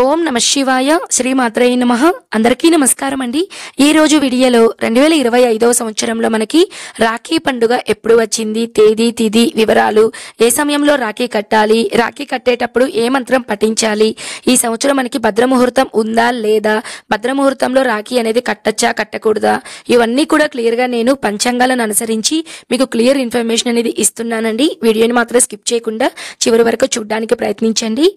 ఓం నమ శివాయ శ్రీమాత్రే నమః. అందరికీ నమస్కారం అండి. ఈ రోజు వీడియోలో 2025వ సంవత్సరంలో మనకి రాఖీ పండుగ ఎప్పుడు వచ్చింది, తేదీ తిథి వివరాలు, ఏ సమయంలో రాఖీ కట్టాలి, రాఖీ కట్టేటప్పుడు ఏ మంత్రం పఠించాలి, ఈ సంవత్సరం మనకి భద్రముహూర్తం ఉందా లేదా, భద్రముహూర్తంలో రాఖీ అనేది కట్టచ్చా కట్టకూడదా, ఇవన్నీ కూడా క్లియర్గా నేను పంచాంగాలను అనుసరించి మీకు క్లియర్ ఇన్ఫర్మేషన్ అనేది ఇస్తున్నానండి. వీడియోని మాత్రం స్కిప్ చేయకుండా చివరి వరకు చూడడానికి ప్రయత్నించండి.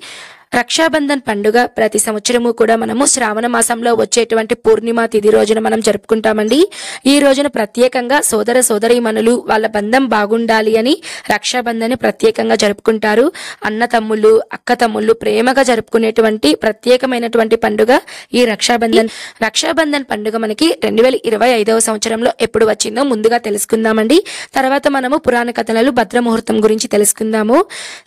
రక్షాబంధన్ పండుగ ప్రతి సంవత్సరము కూడా మనము శ్రావణ మాసంలో వచ్చేటువంటి పూర్ణిమ తిథి రోజున మనం జరుపుకుంటామండి. ఈ రోజున ప్రత్యేకంగా సోదర సోదరీమణులు వాళ్ళ బంధం బాగుండాలి అని రక్షాబంధన్ ప్రత్యేకంగా జరుపుకుంటారు. అన్న తమ్ముళ్ళు అక్క తమ్ముళ్ళు ప్రేమగా జరుపుకునేటువంటి ప్రత్యేకమైనటువంటి పండుగ ఈ రక్షాబంధన్ పండుగ మనకి 2025వ సంవత్సరంలో ఎప్పుడు వచ్చిందో ముందుగా తెలుసుకుందామండి. తర్వాత మనము పురాణ కథనాలు భద్రముహూర్తం గురించి తెలుసుకుందాము.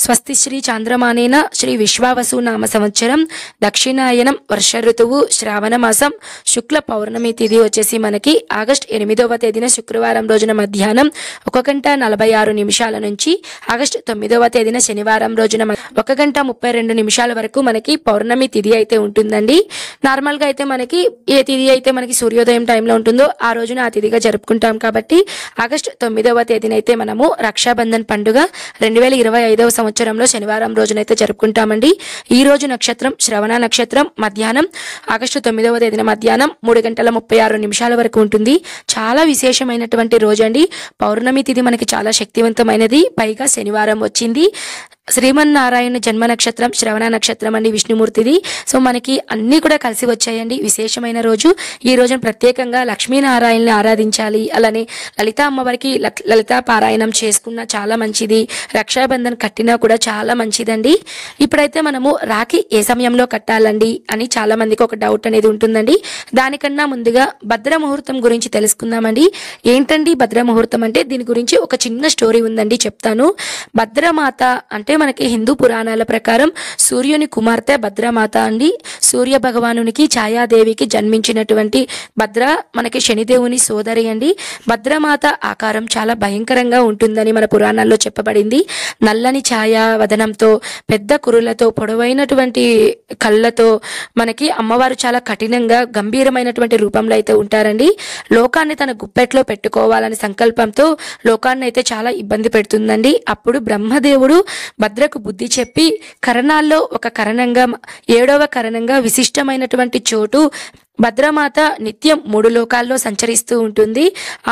స్వస్తి శ్రీ చాంద్రమానేన శ్రీ విశ్వావసు నామ సంవత్సరం దక్షిణాయనం వర్ష ఋతువు శ్రావణ మాసం శుక్ల పౌర్ణమి తిథి వచ్చేసి మనకి ఆగస్టు 8వ తేదీన శుక్రవారం రోజున మధ్యాహ్నం 1:46 నుంచి ఆగస్టు 9వ తేదీన శనివారం రోజున 1:32 వరకు మనకి పౌర్ణమి తిథి అయితే ఉంటుందండి. నార్మల్ గా అయితే మనకి ఏ తిథి అయితే మనకి సూర్యోదయం టైంలో ఉంటుందో ఆ రోజున ఆ తిథిగా జరుపుకుంటాం. కాబట్టి ఆగస్టు 9వ తేదీన అయితే మనము రక్షాబంధన్ పండుగ 2025వ సంవత్సరంలో శనివారం రోజునైతే జరుపుకుంటామండి. ఈ రోజు నక్షత్రం శ్రవణ నక్షత్రం మధ్యాహ్నం ఆగస్టు 9వ తేదీన మధ్యాహ్నం 3:36 వరకు ఉంటుంది. చాలా విశేషమైనటువంటి రోజు అండి. పౌర్ణమి తిథి మనకి చాలా శక్తివంతమైనది, పైగా శనివారం వచ్చింది. శ్రీమన్నారాయణ జన్మ నక్షత్రం శ్రవణ నక్షత్రం అండి, విష్ణుమూర్తిది. సో మనకి అన్ని కూడా కలిసి వచ్చాయండి. విశేషమైన రోజు. ఈ రోజున ప్రత్యేకంగా లక్ష్మీనారాయణని ఆరాధించాలి. అలానే లలిత అమ్మవారికి లలితా పారాయణం చేసుకున్నా చాలా మంచిది. రక్షాబంధన్ కట్టినా కూడా చాలా మంచిదండి. ఇప్పుడైతే మనము రాఖీ ఏ సమయంలో కట్టాలండి అని చాలా మందికి ఒక డౌట్ అనేది ఉంటుందండి. దానికన్నా ముందుగా భద్రముహూర్తం గురించి తెలుసుకుందామండి. ఏంటండి భద్రముహూర్తం అంటే? దీని గురించి ఒక చిన్న స్టోరీ ఉందండి, చెప్తాను. భద్రమాత అంటే మనకి హిందూ పురాణాల ప్రకారం సూర్యుని కుమార్తె భద్రమాత అండి. సూర్య భగవానునికి ఛాయాదేవికి జన్మించినటువంటి భద్ర మనకి శనిదేవుని సోదరి అండి. భద్రమాత ఆకారం చాలా భయంకరంగా ఉంటుందని మన పురాణాల్లో చెప్పబడింది. నల్లని ఛాయా వదనంతో, పెద్ద కురులతో, పొడవైనటువంటి కళ్ళతో మనకి అమ్మవారు చాలా కఠినంగా గంభీరమైనటువంటి రూపంలో అయితే ఉంటారండి. లోకాన్ని తన గుప్పెట్లో పెట్టుకోవాలని సంకల్పంతో లోకాన్ని అయితే చాలా ఇబ్బంది పెడుతుందండి. అప్పుడు బ్రహ్మదేవుడు భద్రకు బుద్ధి చెప్పి కరణాల్లో ఒక కరణంగా 7వ కరణంగా విశిష్టమైనటువంటి చోటు భద్రమాత నిత్యం 3 లోకాల్లో సంచరిస్తూ ఉంటుంది.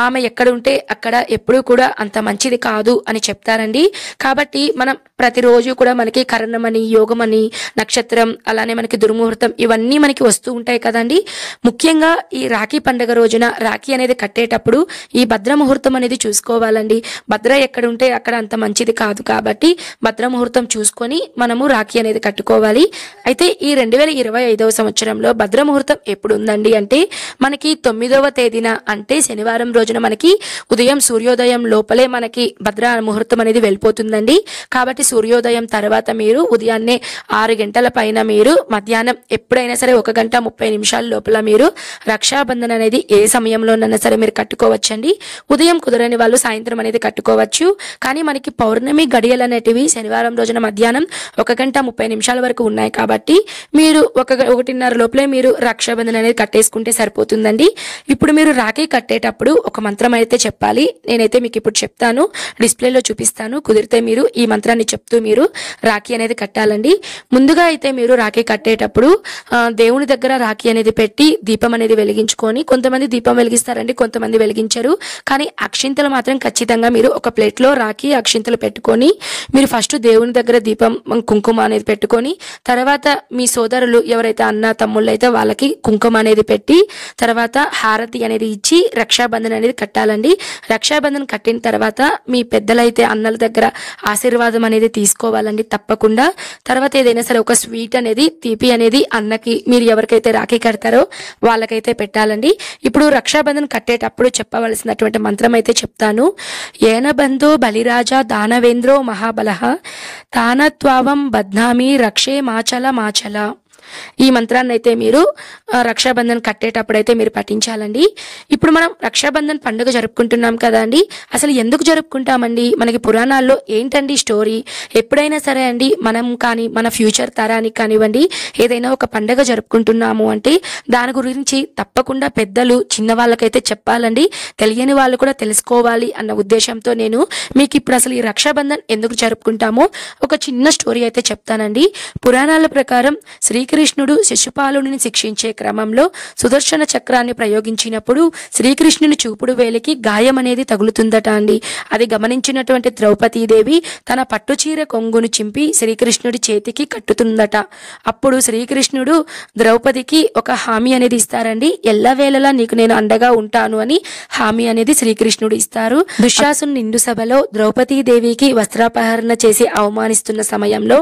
ఆమె ఎక్కడ ఉంటే అక్కడ ఎప్పుడూ కూడా అంత మంచిది కాదు అని చెప్తారండి. కాబట్టి మనం ప్రతిరోజు కూడా మనకి కరణమని, యోగమని, నక్షత్రం, అలానే మనకి దుర్ముహూర్తం ఇవన్నీ మనకి వస్తూ ఉంటాయి కదండి. ముఖ్యంగా ఈ రాఖీ పండుగ రోజున రాఖీ అనేది కట్టేటప్పుడు ఈ భద్రముహూర్తం అనేది చూసుకోవాలండి. భద్ర ఎక్కడ ఉంటే అక్కడ అంత మంచిది కాదు. కాబట్టి భద్రముహూర్తం చూసుకొని మనము రాఖీ అనేది కట్టుకోవాలి. అయితే ఈ 2025వ సంవత్సరంలో భద్రముహూర్తం ఎప్పుడు ఉందండి అంటే మనకి 9వ తేదీన అంటే శనివారం రోజున మనకి ఉదయం సూర్యోదయం లోపలే మనకి భద్ర ముహూర్తం అనేది వెళ్ళిపోతుందండి. కాబట్టి సూర్యోదయం తర్వాత మీరు ఉదయాన్నే 6 గంటల పైన మీరు మధ్యాహ్నం ఎప్పుడైనా సరే 1:30 లోపల మీరు రక్షాబంధన్ అనేది ఏ సమయంలోనైనా సరే మీరు కట్టుకోవచ్చండి. ఉదయం కుదరని వాళ్ళు సాయంత్రం అనేది కట్టుకోవచ్చు. కానీ మనకి పౌర్ణమి గడియలు అనేటివి శనివారం రోజున మధ్యాహ్నం 1:30 వరకు ఉన్నాయి. కాబట్టి మీరు 1:30 లోపలే మీరు రక్షాబంధన్ అనేది కట్టేసుకుంటే సరిపోతుందండి. ఇప్పుడు మీరు రాఖీ కట్టేటప్పుడు ఒక మంత్రం అయితే చెప్పాలి. నేనైతే మీకు ఇప్పుడు చెప్తాను, డిస్ప్లేలో చూపిస్తాను. కుదిరితే మీరు ఈ మంత్రాన్ని చెప్తూ మీరు రాఖీ అనేది కట్టాలండి. ముందుగా అయితే మీరు రాఖీ కట్టేటప్పుడు దేవుని దగ్గర రాఖీ అనేది పెట్టి దీపం అనేది వెలిగించుకొని, కొంతమంది దీపం వెలిగిస్తారండి, కొంతమంది వెలిగించరు. కానీ అక్షింతలు మాత్రం ఖచ్చితంగా మీరు ఒక ప్లేట్లో రాఖీ అక్షింతలు పెట్టుకొని మీరు ఫస్ట్ దేవుని దగ్గర దీపం కుంకుమ అనేది పెట్టుకొని, తర్వాత మీ సోదరులు ఎవరైతే అన్న తమ్ముళ్ళు అయితే వాళ్ళకి కుంకుమ అనేది పెట్టి తర్వాత హారతి అనేది ఇచ్చి రక్షాబంధన్ అనేది కట్టాలండి. రక్షాబంధన్ కట్టిన తర్వాత మీ పెద్దలైతే అన్నల దగ్గర ఆశీర్వాదం అనేది తీసుకోవాలండి తప్పకుండా. తర్వాత ఏదైనా సరే ఒక స్వీట్ అనేది, తీపి అనేది అన్నకి మీరు ఎవరికైతే రాఖీ కడతారో వాళ్ళకైతే పెట్టాలండి. ఇప్పుడు రక్షాబంధన్ కట్టేటప్పుడు చెప్పవలసినటువంటి మంత్రం అయితే చెప్తాను. ఏనబంధో బలిరాజా దానవేంద్రో మహాబలః తానత్వావం బధ్నామి రక్షే మాచల మాచల. ఈ మంత్రాన్ని అయితే మీరు రక్షాబంధన్ కట్టేటప్పుడు అయితే మీరు పఠించాలండి. ఇప్పుడు మనం రక్షాబంధన్ పండుగ జరుపుకుంటున్నాం కదా అండి, అసలు ఎందుకు జరుపుకుంటామండి? మనకి పురాణాల్లో ఏంటండి స్టోరీ? ఎప్పుడైనా సరే అండి మనం కానీ మన ఫ్యూచర్ తరానికి కానివ్వండి ఏదైనా ఒక పండుగ జరుపుకుంటున్నాము అంటే దాని గురించి తప్పకుండా పెద్దలు చిన్న వాళ్ళకైతే చెప్పాలండి, తెలియని వాళ్ళు కూడా తెలుసుకోవాలి అన్న ఉద్దేశంతో నేను మీకు ఇప్పుడు అసలు ఈ రక్షాబంధన్ ఎందుకు జరుపుకుంటామో ఒక చిన్న స్టోరీ అయితే చెప్తానండి. పురాణాల ప్రకారం శ్రీకృష్ణుడు శిశుపాలుని శిక్షించే క్రమంలో సుదర్శన చక్రాన్ని ప్రయోగించినప్పుడు శ్రీకృష్ణుని చూపుడు వేలికి గాయం అనేది తగులుతుందట అండి. అది గమనించినటువంటి ద్రౌపదీదేవి తన పట్టుచీర కొంగును చింపి శ్రీకృష్ణుడి చేతికి కట్టుతుందట. అప్పుడు శ్రీకృష్ణుడు ద్రౌపదికి ఒక హామీ అనేది ఇస్తారండి, ఎల్లవేళలా నీకు నేను అండగా ఉంటాను అని హామీ అనేది శ్రీకృష్ణుడు ఇస్తారు. దుశ్శాసను నిండు సభలో ద్రౌపదీదేవికి వస్త్రాపహరణ చేసి అవమానిస్తున్న సమయంలో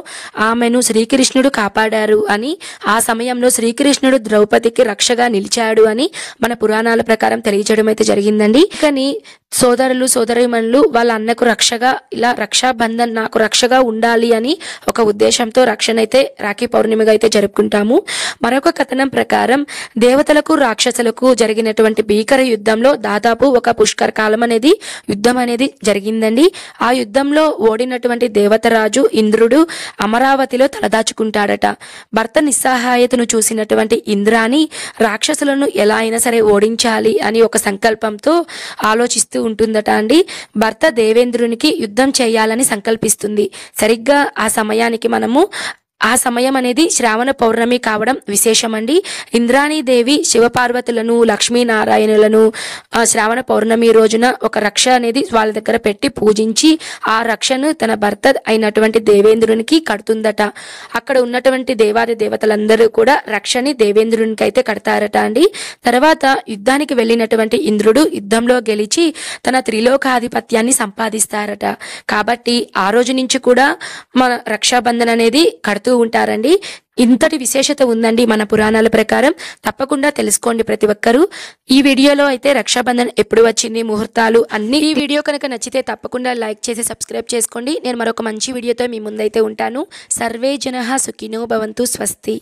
ఆమెను శ్రీకృష్ణుడు కాపాడారు అని, ఆ సమయంలో శ్రీకృష్ణుడు ద్రౌపదికి రక్షగా నిలిచాడు అని మన పురాణాల ప్రకారం తెలియజేయడం అయితే జరిగిందండి. కానీ సోదరులు సోదరీమణులు వాళ్ళ అన్నకు రక్షగా ఇలా రక్షాబంధన్ నాకు రక్షగా ఉండాలి అని ఒక ఉద్దేశంతో రక్షణ అయితే రాఖీ పౌర్ణమిగా అయితే జరుపుకుంటాము. మరొక కథనం ప్రకారం దేవతలకు రాక్షసులకు జరిగినటువంటి భీకర యుద్ధంలో దాదాపు ఒక పుష్కర కాలం అనేది యుద్ధం అనేది జరిగిందండి. ఆ యుద్ధంలో ఓడినటువంటి దేవతరాజు ఇంద్రుడు అమరావతిలో తలదాచుకుంటాడట. భర్త నిస్సహాయతను చూసినటువంటి ఇంద్రాణి రాక్షసులను ఎలా అయినా సరే ఓడించాలి అని ఒక సంకల్పంతో ఆలోచిస్తూ ఉంటుందట అండి. భర్త దేవేంద్రునికి యుద్ధం చేయాలని సంకల్పిస్తుంది. సరిగ్గా ఆ సమయానికి ఆ సమయం అనేది శ్రావణ పౌర్ణమి కావడం విశేషమండి. ఇంద్రాణీదేవి శివపార్వతులను లక్ష్మీనారాయణులను శ్రావణ పౌర్ణమి రోజున ఒక రక్ష అనేది వాళ్ళ దగ్గర పెట్టి పూజించి ఆ రక్షను తన భర్త అయినటువంటి దేవేంద్రునికి కడుతుందట. అక్కడ ఉన్నటువంటి దేవాది దేవతలందరూ కూడా రక్షని దేవేంద్రునికి అయితే కడతారట అండి. తర్వాత యుద్ధానికి వెళ్ళినటువంటి ఇంద్రుడు యుద్ధంలో గెలిచి తన త్రిలోకాధిపత్యాన్ని సంపాదిస్తారట. కాబట్టి ఆ రోజు నుంచి కూడా మన రక్షాబంధన్ అనేది కడుతూ ఉంటారండి. ఇంతటి విశేషత ఉందండి మన పురాణాల ప్రకారం, తప్పకుండా తెలుసుకోండి ప్రతి ఒక్కరూ. ఈ వీడియోలో అయితే రక్షాబంధన్ ఎప్పుడు వచ్చింది, ముహూర్తాలు అన్ని. ఈ వీడియో కనుక నచ్చితే తప్పకుండా లైక్ చేసి సబ్స్క్రైబ్ చేసుకోండి. నేను మరొక మంచి వీడియోతో మీ ముందైతే ఉంటాను. సర్వే జనః సుఖినో భవంతు. స్వస్తి.